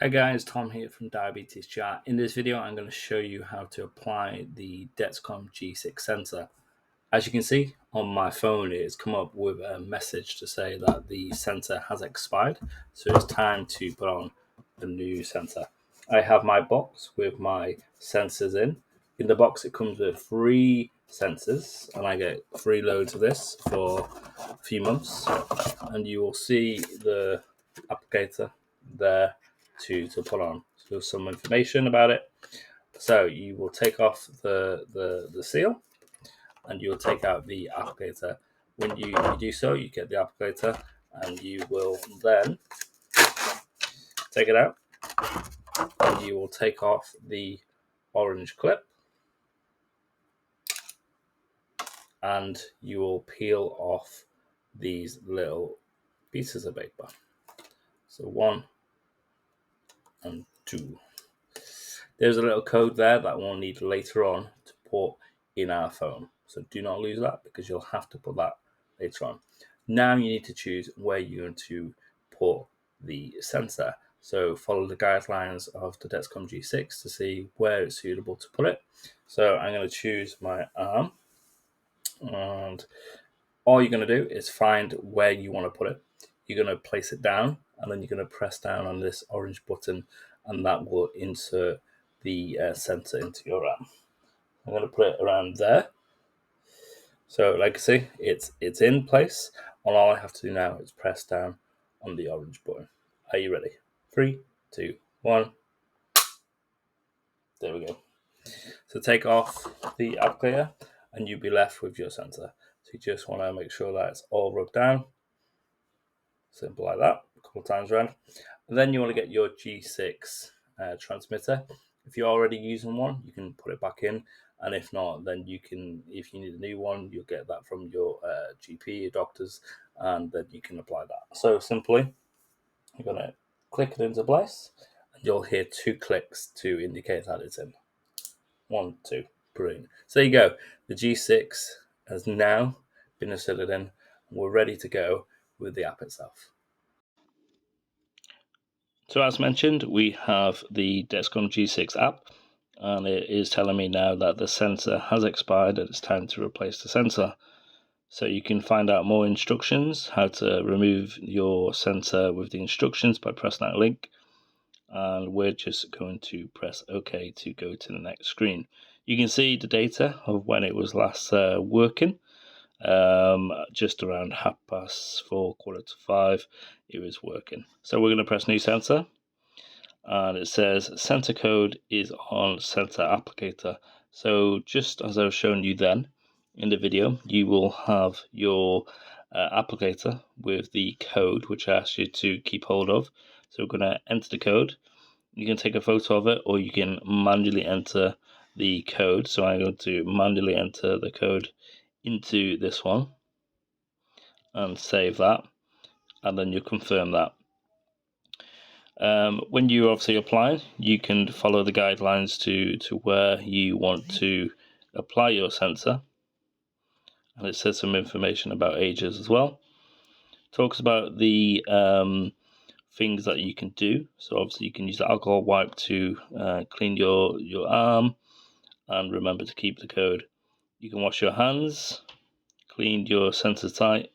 Hey guys, Tom here from Diabetes Chat. In this video, I'm going to show you how to apply the Dexcom G6 sensor. As you can see on my phone, it's come up with a message to say that the sensor has expired, so it's time to put on the new sensor. I have my box with my sensors in. In the box, it comes with 3 sensors, and I get 3 loads of this for a few months. And you will see the applicator there to put on. So some information about it. So you will take off the seal, and you'll take out the applicator. When you do so, you get the applicator, and you will then take it out, and you will take off the orange clip, and you will peel off these little pieces of paper. So 1 and 2. There's a little code there that we'll need later on to put in our phone. So do not lose that, because you'll have to put that later on. Now you need to choose where you're going to put the sensor. So follow the guidelines of the Dexcom G6 to see where it's suitable to put it. So I'm going to choose my arm, and all you're going to do is find where you want to put it. You're going to place it down, and then you're going to press down on this orange button, and that will insert the sensor into your arm. I'm going to put it around there. So like I see, it's in place, and all I have to do now is press down on the orange button. Are you ready? 3, 2, 1. There we go. So take off the applicator, and you'll be left with your sensor. So you just want to make sure that it's all rubbed down. Simple like that, a couple of times around. And then you want to get your G6 transmitter. If you're already using one, you can put it back in, and if not, then you can, if you need a new one, you'll get that from your GP, your doctors, and then you can apply that. So simply, you're going to click it into place, and you'll hear 2 clicks to indicate that it's in. 1, 2, brilliant. So there you go. The G6 has now been inserted in, and we're ready to go with the app itself. So as mentioned, we have the Dexcom G6 app, and it is telling me now that the sensor has expired and it's time to replace the sensor. So you can find out more instructions, how to remove your sensor with the instructions by pressing that link. And we're just going to press OK to go to the next screen. You can see the data of when it was last working. Just around 4:30, 4:45, it was working. So we're going to press new sensor, and it says sensor code is on sensor applicator. So just as I was showing you then in the video, you will have your applicator with the code, which I asked you to keep hold of. So we're going to enter the code. You can take a photo of it, or you can manually enter the code. So I'm going to manually enter the code into this one and save that, and then you confirm that. When you obviously apply, you can follow the guidelines to where you want to apply your sensor, and it says some information about ages as well. Talks about the things that you can do. So obviously you can use the alcohol wipe to clean your arm, and remember to keep the code. You can wash your hands, clean your sensor tight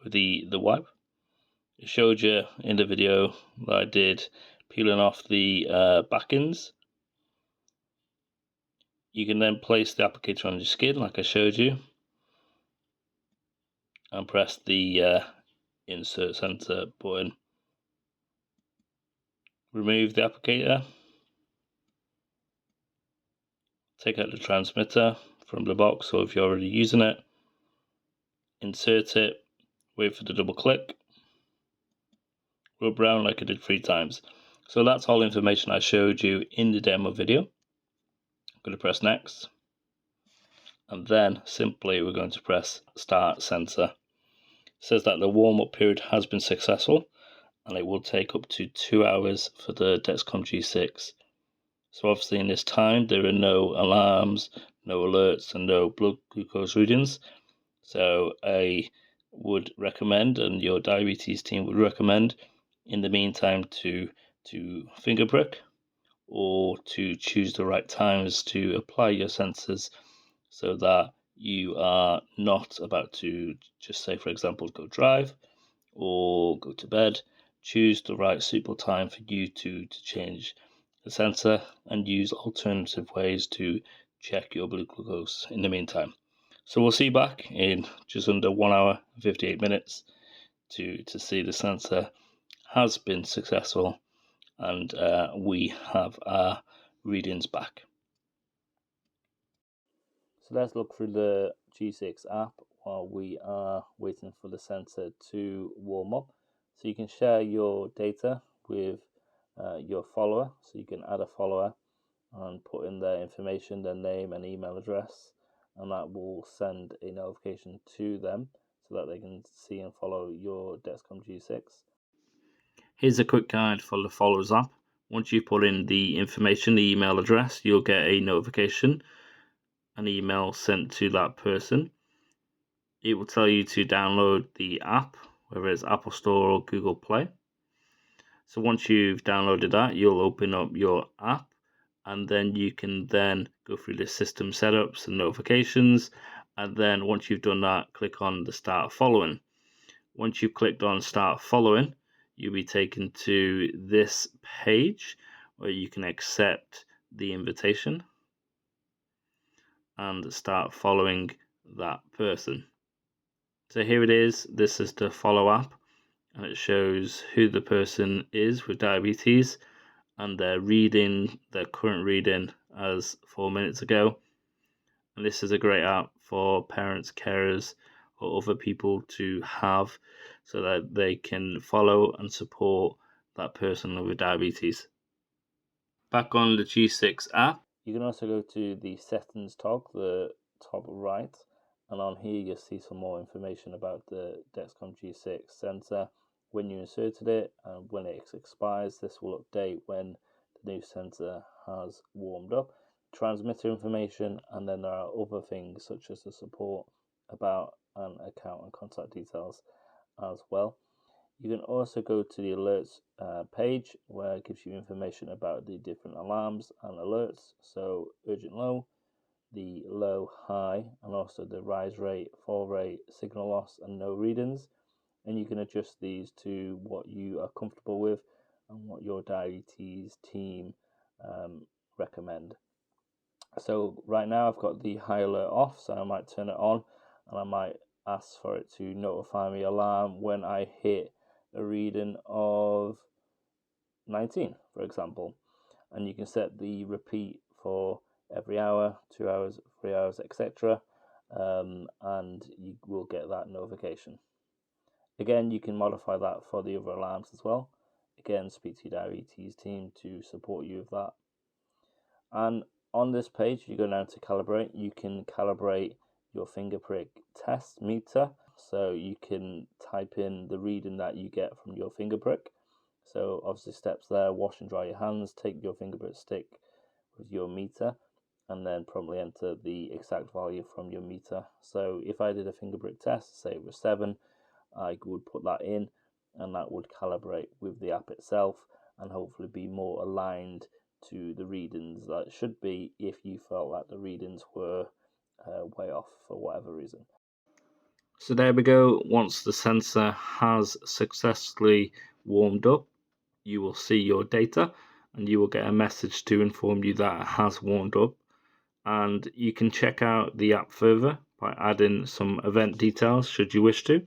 with the wipe. It showed you in the video that I did peeling off the back ends. You can then place the applicator on your skin like I showed you, and press the insert sensor button. Remove the applicator, take out the transmitter from the box, or if you're already using it, insert it, wait for the double click, rub around like I did 3 times. So that's all information I showed you in the demo video. I'm going to press next, and then simply we're going to press start sensor. It says that the warm-up period has been successful, and it will take up to 2 hours for the Dexcom G6. So obviously in this time there are no alarms, no alerts, and no blood glucose readings. So I would recommend, and your diabetes team would recommend, in the meantime to to finger prick, or to choose the right times to apply your sensors, so that you are not about to, just say for example, go drive or go to bed. Choose the right suitable time for you to change the sensor, and use alternative ways to check your blood glucose in the meantime. So we'll see you back in just under 1 hour and 58 minutes to see the sensor has been successful, and we have our readings back. So let's look through the G6 app while we are waiting for the sensor to warm up. So you can share your data with your follower. So you can add a follower and put in their information, their name and email address, and that will send a notification to them so that they can see and follow your Dexcom G6. Here's a quick guide for the Followers app. Once you put in the information, the email address, you'll get a notification, an email sent to that person. It will tell you to download the app, whether it's Apple Store or Google Play. So once you've downloaded that, you'll open up your app, and then you can then go through the system setups and notifications. And then once you've done that, click on the Start Following. Once you've clicked on Start Following, you'll be taken to this page where you can accept the invitation and start following that person. So here it is. This is the Follow app, and it shows who the person is with diabetes and their reading, their current reading as 4 minutes ago. And this is a great app for parents, carers, or other people to have, so that they can follow and support that person with diabetes. Back on the G6 app, you can also go to the settings toggle, the top right, and on here you'll see some more information about the Dexcom G6 sensor, when you inserted it, and when it expires. This will update when the new sensor has warmed up. Transmitter information, and then there are other things such as the support, about, and account and contact details as well. You can also go to the alerts page, where it gives you information about the different alarms and alerts. So urgent low, the low high, and also the rise rate, fall rate, signal loss, and no readings. And you can adjust these to what you are comfortable with and what your diabetes team recommend. So right now I've got the high alert off, so I might turn it on, and I might ask for it to notify me alarm when I hit a reading of 19, for example. And you can set the repeat for every hour, 2 hours, 3 hours, etc. And you will get that notification. Again, you can modify that for the other alarms as well. Again, speak to your diabetes team to support you with that. And on this page, you go down to calibrate. You can calibrate your finger prick test meter. So you can type in the reading that you get from your finger prick. So obviously steps there: wash and dry your hands, take your finger prick stick with your meter, and then promptly enter the exact value from your meter. So if I did a finger prick test, say it was 7, I would put that in, and that would calibrate with the app itself, and hopefully be more aligned to the readings that it should be if you felt that the readings were way off for whatever reason. So there we go. Once the sensor has successfully warmed up, you will see your data, and you will get a message to inform you that it has warmed up. And you can check out the app further by adding some event details should you wish to.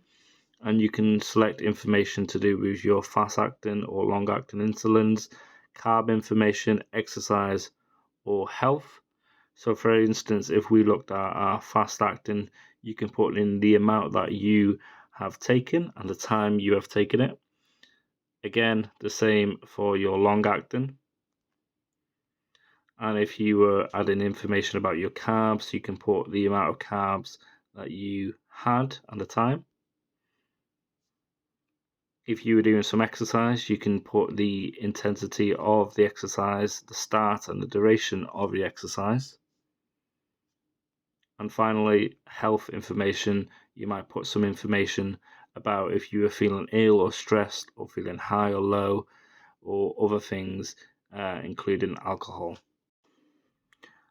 And you can select information to do with your fast-acting or long-acting insulins, carb information, exercise, or health. So for instance, if we looked at our fast-acting, you can put in the amount that you have taken and the time you have taken it. Again, the same for your long-acting. And if you were adding information about your carbs, you can put the amount of carbs that you had at the time. If you were doing some exercise, you can put the intensity of the exercise, the start and the duration of the exercise. And finally, health information. You might put some information about if you were feeling ill or stressed, or feeling high or low, or other things, including alcohol.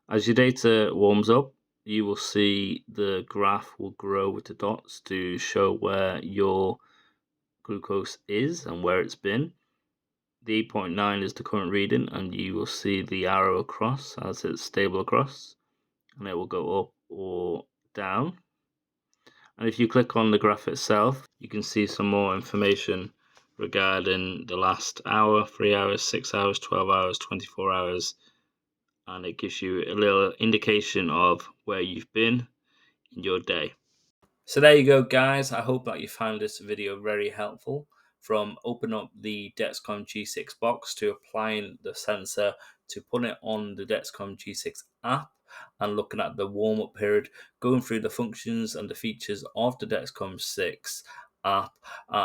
As your data warms up, you will see the graph will grow with the dots to show where your glucose is and where it's been. The 8.9 is the current reading, and you will see the arrow across as it's stable across, and it will go up or down. And if you click on the graph itself, you can see some more information regarding the last hour, 3 hours, 6 hours, 12 hours, 24 hours, and it gives you a little indication of where you've been in your day. So there you go, guys. I hope that you found this video very helpful. From open up the Dexcom G6 box to applying the sensor to put it on the Dexcom G6 app and looking at the warm-up period, going through the functions and the features of the Dexcom 6 app,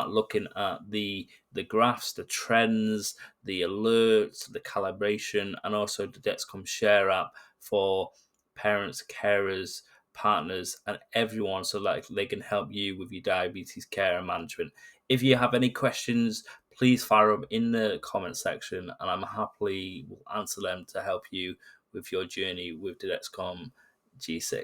looking at the graphs, the trends, the alerts, the calibration, and also the Dexcom Share app for parents, carers, partners, and everyone, so like they can help you with your diabetes care and management. If you have any questions, please fire up in the comment section, and I'm happily will answer them to help you with your journey with the Dexcom G6.